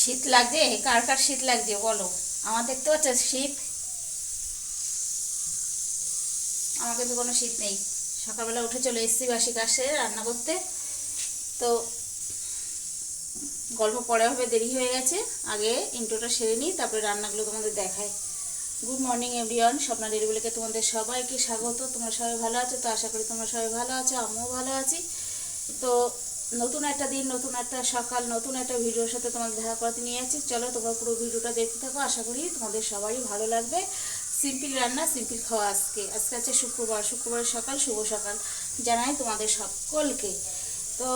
শীত লাগছে, কার কার শীত লাগছে বলো। আমার দেখতে পাচ্ছ শীত, আমার কিন্তু কোনো শীত নেই। সকালবেলা উঠে চলে এসেছি বাসি কাশে রান্না করতে। তো গল্প পরে হবে, দেরি হয়ে গেছে। আগে ইন্ট্রোটা সেরে নিই, তারপরে রান্নাগুলো তোমাদের দেখাই। গুড মর্নিং এভরিওয়ান, স্বপ্না ডেলিভারিকে তোমাদের সবাইকে স্বাগত। তোমরা সবাই ভালো আছো তো? আশা করি তোমরা সবাই ভালো আছো, আমিও ভালো আছি। তো নতুন একটা দিন, নতুন একটা সকাল, নতুন একটা ভিডিওর সাথে তোমাদের দেখা করতে নিয়ে যাচ্ছি। চলো তোমরা পুরো ভিডিওটা দেখতে থাকো, আশা করি তোমাদের সবারই ভালো লাগবে। সিম্পল রান্না, সিম্পল খাওয়া। আজকে আছে শুক্রবার, শুক্রবারের সকাল, শুভ সকাল জানাই তোমাদের সকলকে। তো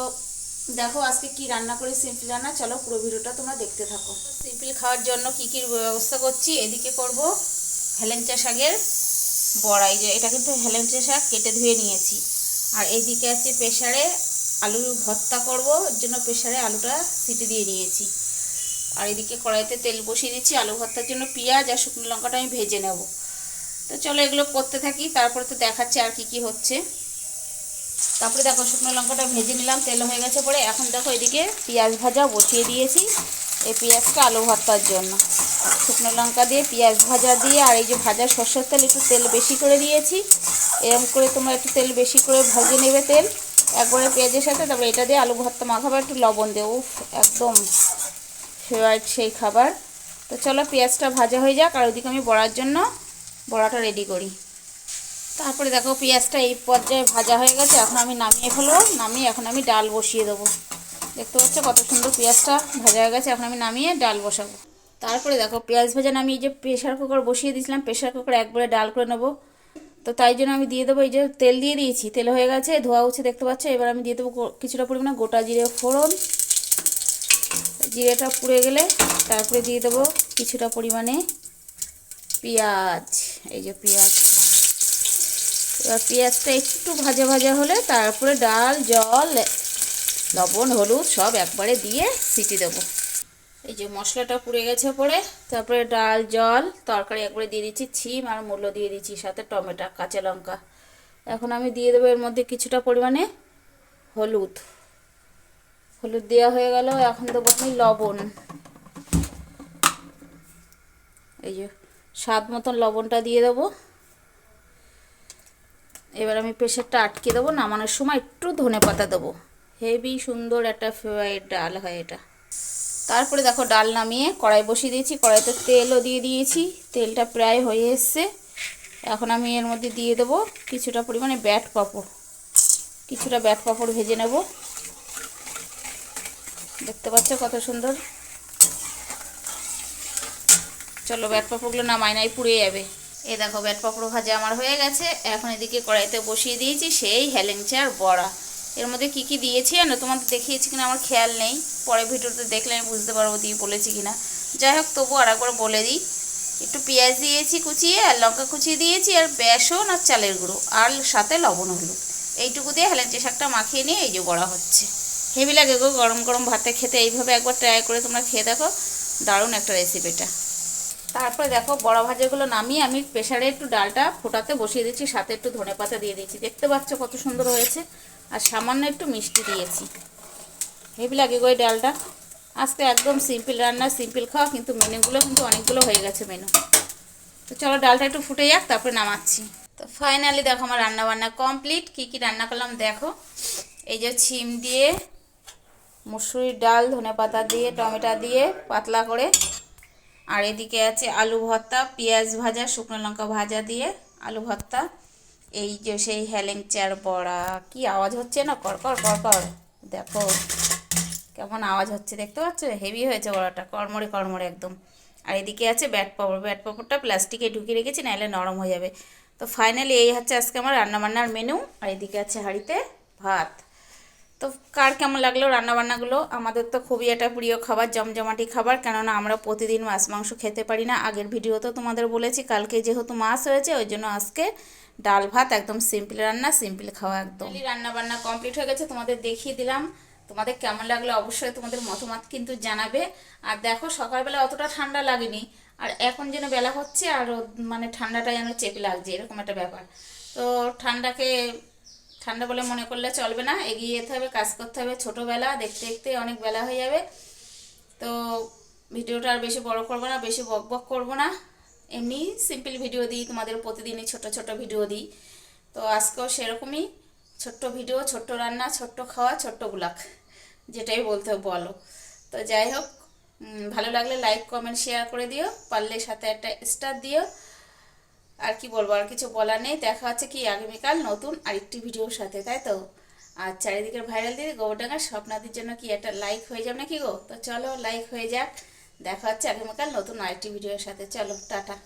দেখো আজকে কি রান্না করি, সিম্পল রান্না। চলো পুরো ভিডিওটা তোমরা দেখতে থাকো। সিম্পল খাওয়ার জন্য কি কি ব্যবস্থা করছি। এদিকে করব হেলেঞ্চা শাকের বড়া। এই যে এটা কিন্তু হেলেঞ্চা শাক কেটে ধুয়ে নিয়েছি। আর এইদিকে আছে প্রেসারে আলু ভর্তা করব, এর জন্য প্রেসারে আলুটা সিটি দিয়ে নিয়েছি। আর এদিকে কড়াইতে তেল বসিয়ে দিচ্ছি। আলু ভর্তার জন্য পেঁয়াজ আর শুকনো লঙ্কাটা আমি ভেজে নেব। তো চলো এগুলো করতে থাকি, তারপরে তো দেখাচ্ছি আর কি কি হচ্ছে। তারপরে দেখো শুকনো লঙ্কাটা ভেজে নিলাম, তেল হয়ে গেছে পরে। এখন দেখো এদিকে পেঁয়াজ ভাজা বসিয়ে দিয়েছি, এই পেঁয়াজটা আলু ভর্তার জন্য। শুকনো লঙ্কা দিয়ে পেঁয়াজ ভাজা দিয়ে, আর এই যে ভাজা সর্ষের তেল, একটু তেল বেশি করে দিয়েছি। এরকম করে তোমরা একটু তেল বেশি করে ভেজে নেবে তেল একবারে পেঁয়াজের সাথে। তারপরে এটা দিয়ে আলু ভর্তা মাখাবে, একটু লবণ দেবো। উফ, একদম ফেভারিট সেই খাবার। তো চলো পেঁয়াজটা ভাজা হয়ে যাক, আর ওইদিকে আমি বড়ার জন্য বড়াটা রেডি করি। তারপরে দেখো পেঁয়াজটা এই পর্যায়ে ভাজা হয়ে গেছে। এখন আমি নামিয়ে ফেলবো। নামিয়ে এখন আমি ডাল বসিয়ে দেবো। দেখতে পাচ্ছ কত সুন্দর পেঁয়াজটা ভাজা হয়ে গেছে। এখন আমি নামিয়ে ডাল বসাবো। তারপরে দেখো পেঁয়াজ ভাজা নামিয়ে যে প্রেশার কুকার বসিয়ে দিয়েছিলাম, প্রেশার কুকারে একবারে ডাল করে নেবো। তো তাই জন্য আমি দিয়ে দেবো, এই যে তেল দিয়ে দিয়েছি, তেল হয়ে গেছে, ধোয়া উঠছে দেখতে পাচ্ছ। এবার আমি দিয়ে দেবো কিছুটা পরিমাণে গোটা জিরে ফোড়ন। জিরেটা পুড়ে গেলে তারপরে দিয়ে দেবো কিছুটা পরিমাণে পেঁয়াজ। এই যে পেঁয়াজ, এবার পেঁয়াজটা একটু ভাজা ভাজা হলে তারপরে ডাল, জল, লবণ, হলুদ সব একবারে দিয়ে সিটি দেবো। এই যে মশলাটা পুড়ে গেছে পরে, তারপরে ডাল, জল, তরকারি একবারে দিয়ে দিচ্ছি। ছিম আর মূলো দিয়ে দিচ্ছি, সাথে টমেটো, কাঁচা লঙ্কা। এখন আমি দিয়ে দেবো এর মধ্যে কিছুটা পরিমাণে হলুদ। হলুদ দেওয়া হয়ে গেল। এখন দেবো আমি লবণ। এই যে স্বাদ মতন লবণটা দিয়ে দেবো। এবার আমি প্রেশারটা আটকে দেবো। নামানোর সময় একটু ধনেপাতা দেবো। হেভি সুন্দর একটা ফেভারিট ডাল হয় এটা। তারপরে দেখো ডাল নামিয়ে কড়াই বসিয়ে দিয়েছি, কড়াইতে তেলও দিয়ে দিয়েছি। তেলটা প্রায় হয়ে এসছে। এখন আমি এর মধ্যে দিয়ে দেবো কিছুটা পরিমাণে ব্যাট পাঁপড়। কিছুটা ব্যাট পাঁপড় ভেজে নেব। দেখতে পাচ্ছ কত সুন্দর। চলো ব্যাট পাঁপড়গুলো নামাই, নাই পুড়ে যাবে। এই দেখো ব্যাট পাঁপড় ভাজা আমার হয়ে গেছে। এখন এদিকে কড়াইতে বসিয়ে দিয়েছি সেই হেলেঞ্চার বড়া। এর মধ্যে কি কি দিয়েছি জানো? তোমাদের দেখিয়েছি কিনা আমার খেয়াল নেই, পরে ভিডিওতে দেখলে আমি বুঝতে পারবো দিয়ে বলেছি কিনা। যাই হোক, তবু আর একবার বলে দিই। একটু পেঁয়াজ দিয়েছি কুচিয়ে, আর লঙ্কা কুচিয়ে দিয়েছি, আর বেসন আর চালের গুঁড়ো, আর সাথে লবণ, হলুদ। এইটুকু দিয়ে হেলেঞ্চা শাকটা মাখিয়ে নিয়ে এই যে বড়া হচ্ছে। হেভি লাগে গো গরম গরম ভাতে খেতে। এইভাবে একবার ট্রাই করে তোমরা খেয়ে দেখো, দারুণ একটা রেসিপিটা। তারপরে দেখো বড়া ভাজাগুলো নামিয়ে আমি প্রেসারে একটু ডালটা ফোটাতে বসিয়ে দিচ্ছি, সাথে একটু ধনেপাতা দিয়ে দিচ্ছি। দেখতে পাচ্ছ কত সুন্দর হয়েছে। আর সামান্য একটু মিষ্টি দিয়েছি। হেভি লাগে গো এই ডালটা। আজকে একদম সিম্পল রান্না, সিম্পল খাওয়া, কিন্তু মেনুগুলো কিন্তু অনেকগুলো হয়ে গেছে মেনু। তো চলো ডালটা একটু ফুটে যাক, তারপরে নামাচ্ছি। তো ফাইনালি দেখো আমার রান্না বান্না কমপ্লিট। কি কি রান্না করলাম দেখো। এই যে ছিম দিয়ে, মুসুরির ডাল, ধনেপাতা দিয়ে, টমেটো দিয়ে পাতলা করে। আর এদিকে আছে আলু ভর্তা, পেঁয়াজ ভাজা, শুকনো লঙ্কা ভাজা দিয়ে আলু ভর্তা। এই যে সেই হেলেঞ্চার বড়া। কি আওয়াজ হচ্ছে না, কড়কড় কড়কড়। দেখো কেমন আওয়াজ হচ্ছে, দেখতে পাচ্ছ? হেভি হয়েছে বড়াটা, কড়মড়ে কড়মড়ে একদম। আর এদিকে আছে ব্যাট পাঁপড়। ব্যাট পাঁপড়টা প্লাস্টিকে ঢুকিয়ে রেখেছি, নাহলে নরম হয়ে যাবে। তো ফাইনালি এই হচ্ছে আজকে আমার রান্নাবান্নার মেনু। আর এদিকে আছে হাঁড়িতে ভাত। তো কার কেমন লাগলো রান্নাবান্নাগুলো? আমাদের তো খুবই একটা প্রিয় খাবার, জমজমাটি খাবার। কেননা আমরা প্রতিদিন মাছ মাংস খেতে পারি না। আগের ভিডিওতে তোমাদের বলেছি, কালকে যেহেতু মাছ হয়েছে ওই জন্য আজকে ডাল ভাত, একদম সিম্পল রান্না, সিম্পল খাওয়া একদম। রান্নাবান্না কমপ্লিট হয়ে গেছে, তোমাদের দেখিয়ে দিলাম। তোমাদের কেমন লাগলো অবশ্যই তোমাদের মতামত কিন্তু জানাবে। আর দেখো সকালবেলা অতটা ঠান্ডা লাগেনি, আর এখন যেন বেলা হচ্ছে আর মানে ঠান্ডাটা যেন চেপে লাগছে, এরকম একটা ব্যাপার। তো ঠান্ডাকে ঠান্ডা বলে মনে করলে চলবে না, এগিয়ে যেতে হবে, কাজ করতে হবে। ছোটোবেলা দেখতে দেখতে অনেক বেলা হয়ে যাবে। তো ভিডিওটা আর বেশি বড় করবো না, বেশি বক বক করবো না, এমনি সিম্পল ভিডিও দিই, তোমাদের প্রতিদিনই ছোট ছোট ভিডিও দিই। তো আজকেও সেরকমই ছোট্ট ভিডিও, ছোট্ট রান্না, ছোট্ট খাওয়া, ছোট্ট ব্লগ, যেটাই বলতে বলো। তো যাই হোক, ভালো লাগলে লাইক কমেন্ট শেয়ার করে দিও, পারলে সাথে একটা স্টার দিও। আর কি বলবো, আর কিছু বলার নেই। দেখা হচ্ছে কি আগামীকাল নতুন আরেকটি ভিডিওর সাথে, তাই তো। আর চারিদিকের ভাইরাল দিদি গোবরডাঙ্গার স্বপ্নাদির জন্য কি একটা লাইক হয়ে যাবে নাকি গো? তো চলো লাইক হয়ে যাক। দেখা হচ্ছে আগামীকাল নতুন আরেকটি ভিডিওর সাথে। চলো টাটা।